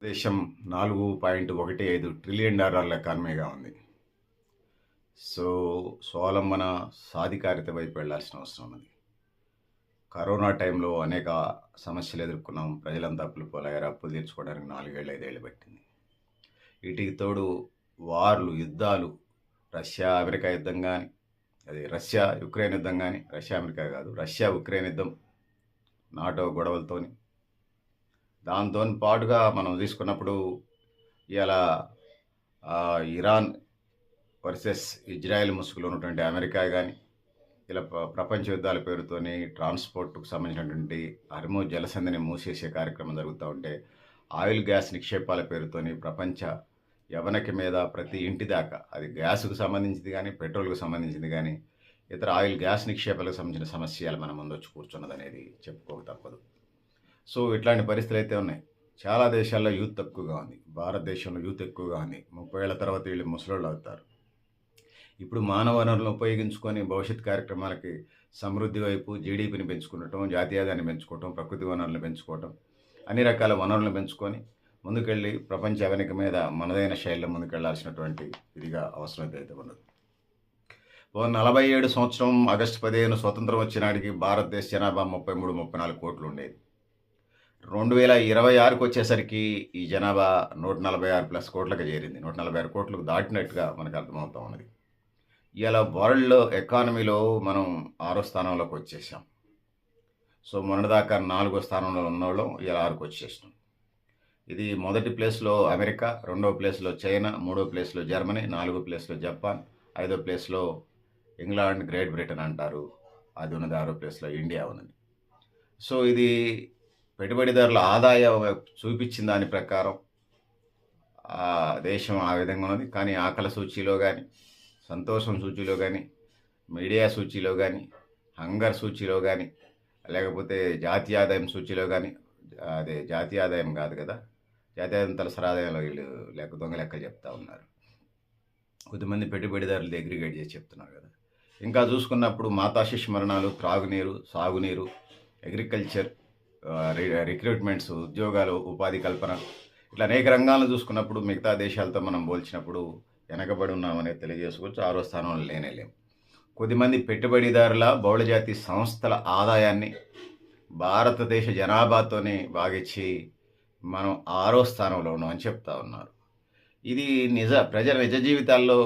దేశం $4.15 ట్రిలియన్ డాలర్ల ఎకానమీగా ఉంది. సో, స్వావలంబన సాధికారిత వైపు వెళ్ళాల్సిన అవసరం ఉన్నది. కరోనా టైంలో అనేక సమస్యలు ఎదుర్కొన్నాం. ప్రజలంతా అప్పులు పాలయ్యారు. అప్పులు తీర్చుకోవడానికి 4 ఏళ్ళు, 5 ఏళ్ళు పట్టింది. వీటికి తోడు వార్లు, యుద్ధాలు, రష్యా అమెరికా యుద్ధం కానీ, అది రష్యా యుక్రెయిన్ యుద్ధం కానీ, రష్యా అమెరికా కాదు, రష్యా ఉక్రెయిన్ యుద్ధం, నాటో గొడవలతోని, దాంతో పాటుగా మనం తీసుకున్నప్పుడు ఇలా ఇరాన్ వర్సెస్ ఇజ్రాయెల్ ముసుగులో ఉన్నటువంటి అమెరికా కానీ, ఇలా ప్రపంచ యుద్ధాల పేరుతోని ట్రాన్స్పోర్ట్కు సంబంధించినటువంటి హర్మూజ్ జలసంధిని మూసేసే కార్యక్రమం జరుగుతూ ఉంటే, ఆయిల్ గ్యాస్ నిక్షేపాల పేరుతోని ప్రపంచ యవనకి మీద ప్రతి ఇంటి దాకా, అది గ్యాస్కు సంబంధించింది కానీ, పెట్రోల్కు సంబంధించింది కానీ, ఇతర ఆయిల్ గ్యాస్ నిక్షేపాలకు సంబంధించిన సమస్యలు మన ముందు వచ్చి కూర్చున్నది అనేది చెప్పుకోక తప్పదు. సో, ఇట్లాంటి పరిస్థితులు అయితే ఉన్నాయి. చాలా దేశాల్లో యూత్ తక్కువగా ఉంది. భారతదేశంలో యూత్ ఎక్కువగా ఉంది. 30 ఏళ్ల తర్వాత వీళ్ళు ముసలోళ్ళు అవుతారు. ఇప్పుడు మానవ వనరులను ఉపయోగించుకొని భవిష్యత్ కార్యక్రమాలకి సమృద్ధి వైపు జీడీపీని పెంచుకుంటం, జాతీయాదాన్ని పెంచుకోవటం, ప్రకృతి వనరులను పెంచుకోవటం, అన్ని రకాల వనరులను పెంచుకొని ముందుకెళ్ళి ప్రపంచ అవనిక మీద మనదైన శైలిలో ముందుకెళ్లాల్సినటువంటి ఇదిగా అవసరం అయితే ఉన్నది. 47 సంవత్సరం ఆగస్టు 15 స్వతంత్రం వచ్చినాడికి భారతదేశ జనాభా 33-34 కోట్లు ఉండేది. 2026కి వచ్చేసరికి ఈ జనాభా 146+ కోట్లకు చేరింది. 146 కోట్లకు దాటినట్టుగా మనకు అర్థమవుతా ఉన్నది. ఇలా వరల్డ్ ఎకానమీలో మనం 6వ స్థానంలోకి వచ్చేసాం. సో, మొన్నటిదాకా 4వ స్థానంలో ఉన్నోళ్ళం ఇలా 6కి వచ్చేసినాం. ఇది మొదటి ప్లేస్లో అమెరికా, 2వ ప్లేస్లో చైనా, 3వ ప్లేస్లో జర్మనీ, 4వ ప్లేస్లో జపాన్, 5వ ప్లేస్లో ఇంగ్లాండ్, గ్రేట్ బ్రిటన్ అంటారు. అది ఉన్నది. 6వ ప్లేస్లో ఇండియా ఉన్నది. సో, ఇది పెట్టుబడిదారుల ఆదాయం చూపించిన దాని ప్రకారం దేశం ఆ విధంగా ఉన్నది. కానీ ఆకలి సూచీలో కానీ, సంతోషం సూచీలో కానీ, మీడియా సూచీలో కానీ, హంగర్ సూచీలో కానీ, లేకపోతే జాతీయ ఆదాయం సూచీలో కానీ, అదే జాతీయ ఆదాయం కాదు కదా, జాతీయ ఆదాయం తలసరి ఆదాయంలో వీళ్ళు దొంగ లెక్కలు చెప్తా ఉన్నారు. కొద్దిమంది పెట్టుబడిదారులు అగ్రిగేట్ చేసి చెప్తున్నారు కదా. ఇంకా చూసుకున్నప్పుడు మాతాశిశు మరణాలు, త్రాగునీరు, సాగునీరు, అగ్రికల్చర్, రిక్రూట్మెంట్స్, ఉద్యోగాలు, ఉపాధి కల్పన, ఇట్లా అనేక రంగాలను చూసుకున్నప్పుడు మిగతా దేశాలతో మనం పోల్చినప్పుడు వెనకబడి ఉన్నామనేది తెలియజేసుకోవచ్చు. 6వ స్థానంలో లేనేలేం. కొద్దిమంది పెట్టుబడిదారుల బహుళజాతి సంస్థల ఆదాయాన్ని భారతదేశ జనాభాతోనే భాగించి మనం 6వ స్థానంలో ఉన్నామని చెప్తా ఉన్నారు. ఇది ప్రజల నిజ జీవితాల్లో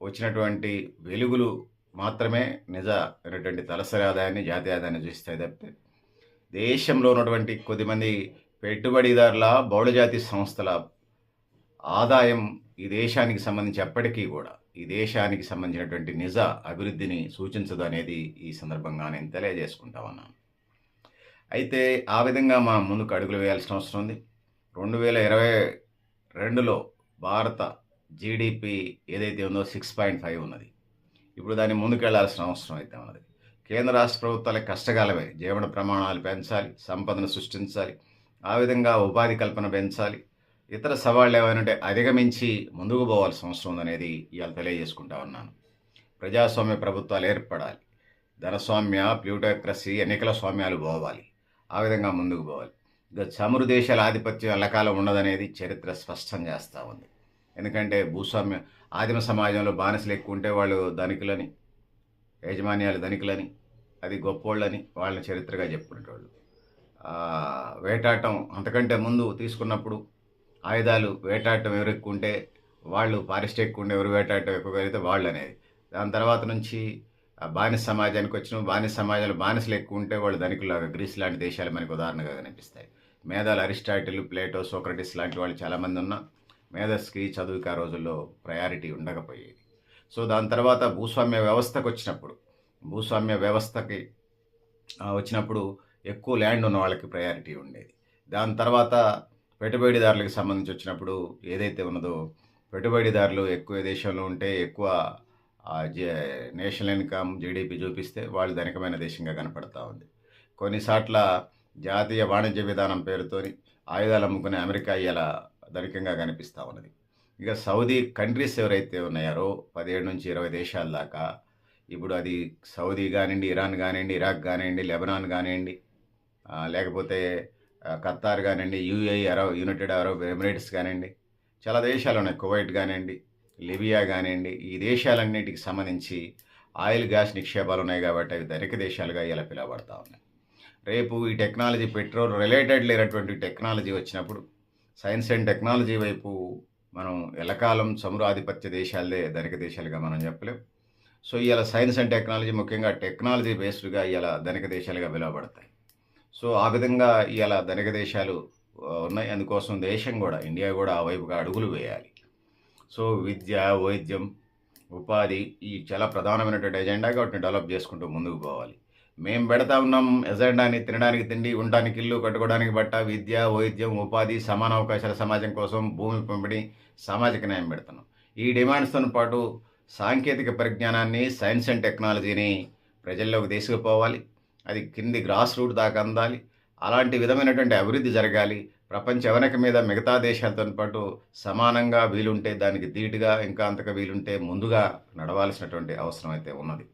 వచ్చినటువంటి వెలుగులు మాత్రమే నిజమైనటువంటి తలసరి ఆదాయాన్ని, జాతీయ ఆదాయాన్ని చూస్తాయి తప్పితే దేశంలో ఉన్నటువంటి కొద్దిమంది పెట్టుబడిదారుల బహుళజాతి సంస్థల ఆదాయం ఈ దేశానికి సంబంధించి ఎప్పటికీ కూడా ఈ దేశానికి సంబంధించినటువంటి నిజ అభివృద్ధిని సూచించదు అనేది ఈ సందర్భంగా నేను తెలియజేసుకుంటా ఉన్నాను. అయితే ఆ విధంగా మనం ముందుకు అడుగులు వేయాల్సిన అవసరం ఉంది. 2022లో భారత జీడిపి ఏదైతే ఉందో 6.5 ఉన్నది. ఇప్పుడు దాన్ని ముందుకెళ్లాల్సిన అవసరం అయితే ఉన్నది. కేంద్ర రాష్ట్ర ప్రభుత్వాలకు కష్టకాలమే. జీవన ప్రమాణాలు పెంచాలి, సంపదను సృష్టించాలి, ఆ విధంగా ఉపాధి కల్పన పెంచాలి, ఇతర సవాళ్ళు ఏమైనా అధిగమించి ముందుకు పోవాల్సిన అవసరం ఉందనేది ఇవాళ తెలియజేసుకుంటా ఉన్నాను. ప్రజాస్వామ్య ప్రభుత్వాలు ఏర్పడాలి. ధనస్వామ్య, ప్లూటోక్రసీ, ఎన్నికల స్వామ్యాలు పోవాలి. ఆ విధంగా ముందుకు పోవాలి. ఇక చమురు దేశాల ఆధిపత్యం ఎల్లకాలం ఉండదనేది చరిత్ర స్పష్టం చేస్తూ ఉంది. ఎందుకంటే భూస్వామ్య ఆదిమ సమాజంలో బానిసలు ఎక్కువ ఉంటే వాళ్ళు ధనికులని, యాజమాన్యాలు ధనికులని, అది గొప్పోళ్ళని వాళ్ళని చరిత్రగా చెప్పుకునేటోళ్ళు. వేటాటం అంతకంటే ముందు తీసుకున్నప్పుడు ఆయుధాలు వేటాడటం ఎవరు ఎక్కువ ఉంటే వాళ్ళు, ఫారెస్ట్ ఎక్కువ ఉంటే ఎవరు వేటాడటం ఎక్కువగా అయితే వాళ్ళు అనేది. దాని తర్వాత నుంచి బానిస సమాజానికి వచ్చిన బానిస సమాజంలో బానిసలు ఎక్కువ ఉంటే వాళ్ళు ధనికులాగా, గ్రీస్ లాంటి దేశాలు మనకు ఉదాహరణగా కనిపిస్తాయి. మేధాలు అరిస్టాటిల్, ప్లేటో, సోక్రటిస్ లాంటి వాళ్ళు చాలామంది ఉన్నా మేధస్కి, చదువుకి ఆ రోజుల్లో ప్రయారిటీ ఉండకపోయేది. సో, దాని తర్వాత భూస్వామ్య వ్యవస్థకు వచ్చినప్పుడు ఎక్కువ ల్యాండ్ ఉన్న వాళ్ళకి ప్రయారిటీ ఉండేది. దాని తర్వాత పెట్టుబడిదారులకు సంబంధించి వచ్చినప్పుడు ఏదైతే ఉన్నదో, పెట్టుబడిదారులు ఎక్కువ దేశంలో ఉంటే ఎక్కువ నేషనల్ ఇన్కమ్, జీడిపి చూపిస్తే వాళ్ళు ధనికమైన దేశంగా కనపడతా ఉంది. కొన్నిసార్ల జాతీయ వాణిజ్య విధానం పేరుతోని ఆయుధాలు అమ్ముకునే అమెరికా ఇలా ధనికంగా కనిపిస్తూ ఉన్నది. ఇక సౌదీ కంట్రీస్ ఎవరైతే ఉన్నాయారో 17 నుంచి 20 దేశాల దాకా, ఇప్పుడు అది సౌదీ కానివ్వండి, ఇరాన్ కానివ్వండి, ఇరాక్ కానివ్వండి, లెబనాన్ కానివ్వండి, లేకపోతే ఖతార్ కానివ్వండి, యునైటెడ్ అరబ్ ఎమిరేట్స్ కానివ్వండి, చాలా దేశాలు ఉన్నాయి. కువైట్ కానివ్వండి, లిబియా కానివ్వండి, ఈ దేశాలన్నిటికి సంబంధించి ఆయిల్, గ్యాస్ నిక్షేపాలు ఉన్నాయి కాబట్టి అవి ధనిక దేశాలుగా ఇలా పిలువబడతా ఉన్నాయి. రేపు ఈ టెక్నాలజీ పెట్రోల్ రిలేటెడ్ లేనటువంటి టెక్నాలజీ వచ్చినప్పుడు సైన్స్ అండ్ టెక్నాలజీ వైపు మనం ఎల్లకాలం చమురాధిపత్య దేశాలదే ధనిక దేశాలుగా మనం చెప్పలేం. సో ఇవాళ సైన్స్ అండ్ టెక్నాలజీ, ముఖ్యంగా టెక్నాలజీ బేస్డ్గా ఇవాళ ధనిక దేశాలుగా పిలువబడతాయి. సో ఆ విధంగా ఇవాళ ధనిక దేశాలు ఉన్నాయి. అందుకోసం దేశం కూడా, ఇండియా కూడా ఆ వైపుగా అడుగులు వేయాలి. సో విద్య, వైద్యం, ఉపాధి ఈ చాలా ప్రధానమైనటువంటి ఎజెండాగా వాటిని డెవలప్ చేసుకుంటూ ముందుకు పోవాలి. మేము పెడతా ఉన్నాం ఎజెండాని, తినడానికి తిండి, ఉండడానికి ఇల్లు, కట్టుకోవడానికి బట్ట, విద్య, వైద్యం, ఉపాధి, సమాన అవకాశాల సమాజం కోసం, భూమి పంపిణీ, సామాజిక న్యాయం పెడుతున్నాం. ఈ డిమాండ్స్తో పాటు సాంకేతిక పరిజ్ఞానాన్ని, సైన్స్ అండ్ టెక్నాలజీని ప్రజల్లోకి తీసుకుపోవాలి. అది కింది గ్రాస్ రూట్ దాకా అందాలి. అలాంటి విధమైనటువంటి అభివృద్ధి జరగాలి. ప్రపంచ ఎవనక మీద మిగతా దేశాలతో పాటు సమానంగా వీలుంటే, దానికి ధీటుగా ఇంకా అంతగా వీలుంటే ముందుగా నడవాల్సినటువంటి అవసరం అయితే ఉన్నది.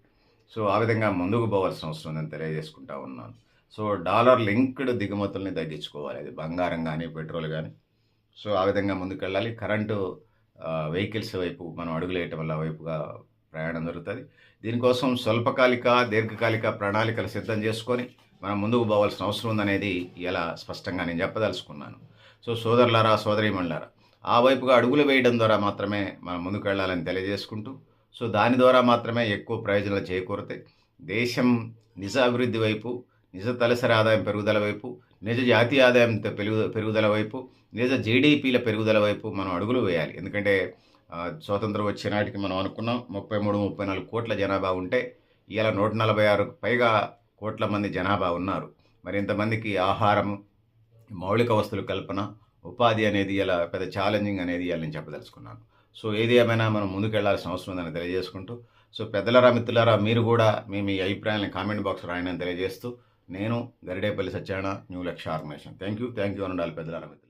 సో ఆ విధంగా ముందుకు పోవాల్సిన అవసరం ఉందని తెలియజేసుకుంటా ఉన్నాను. సో డాలర్ లింక్డ్ దిగుమతుల్ని తగ్గించుకోవాలి. అది బంగారం కానీ, పెట్రోల్ కానీ. సో ఆ విధంగా ముందుకెళ్ళాలి. కరెంటు వెహికల్స్ వైపు మనం అడుగులేయటం వల్ల వైపుగా ప్రయాణం జరుగుతుంది. దీనికోసం స్వల్పకాలిక, దీర్ఘకాలిక ప్రణాళికలు సిద్ధం చేసుకొని మనం ముందుకు పోవాల్సిన అవసరం ఉందనేది ఇలా స్పష్టంగా నేను చెప్పదలుచుకున్నాను. సో సోదరులారా, సోదరీమణులారా, ఆ వైపుగా అడుగులు వేయడం ద్వారా మాత్రమే మనం ముందుకు వెళ్ళాలని తెలియజేసుకుంటూ, సో దాని ద్వారా మాత్రమే ఎక్కువ ప్రయోజనాలు చేకూరుతాయి. దేశం నిజ అభివృద్ధి వైపు, నిజ తలసరి ఆదాయం పెరుగుదల వైపు, నిజ జాతీయ ఆదాయం పెరుగుదల వైపు, నిజ జీడీపీల పెరుగుదల వైపు మనం అడుగులు వేయాలి. ఎందుకంటే స్వాతంత్రం వచ్చే నాటికి మనం అనుకున్నాం 33-34 కోట్ల జనాభా ఉంటే ఇలా 146 పైగా కోట్ల మంది జనాభా ఉన్నారు. మరి ఇంతమందికి ఆహారం, మౌలిక వస్తువుల కల్పన, ఉపాధి అనేది ఇలా పెద్ద ఛాలెంజింగ్ అనేది ఇలా నేను చెప్పదలుచుకున్నాను. సో ఏది ఏమైనా మనం ముందుకెళ్లాల్సిన అవసరం ఉందని తెలియజేసుకుంటూ, సో పెద్దలారా, మిత్రులారా, మీరు కూడా మీ అభిప్రాయాలను కామెంట్ బాక్స్ రాయని తెలియజేస్తూ, నేను గరిడేపల్లి సత్యనారాయణ, న్యూ లక్ష్య ఆర్గనైజేషన్. థ్యాంక్ యూ అని ఉండాలి పెద్దలారా, మిత్రులారా.